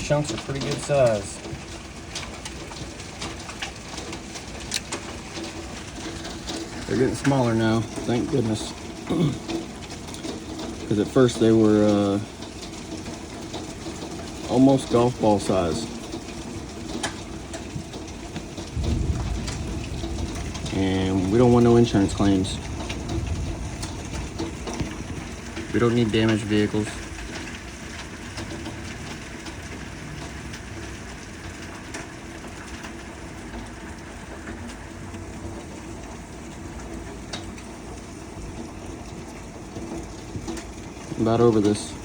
chunks are pretty good size. They're getting smaller now, thank goodness. Because at first they were almost golf ball size. And we don't want no insurance claims. We don't need damaged vehicles. I'm about over this.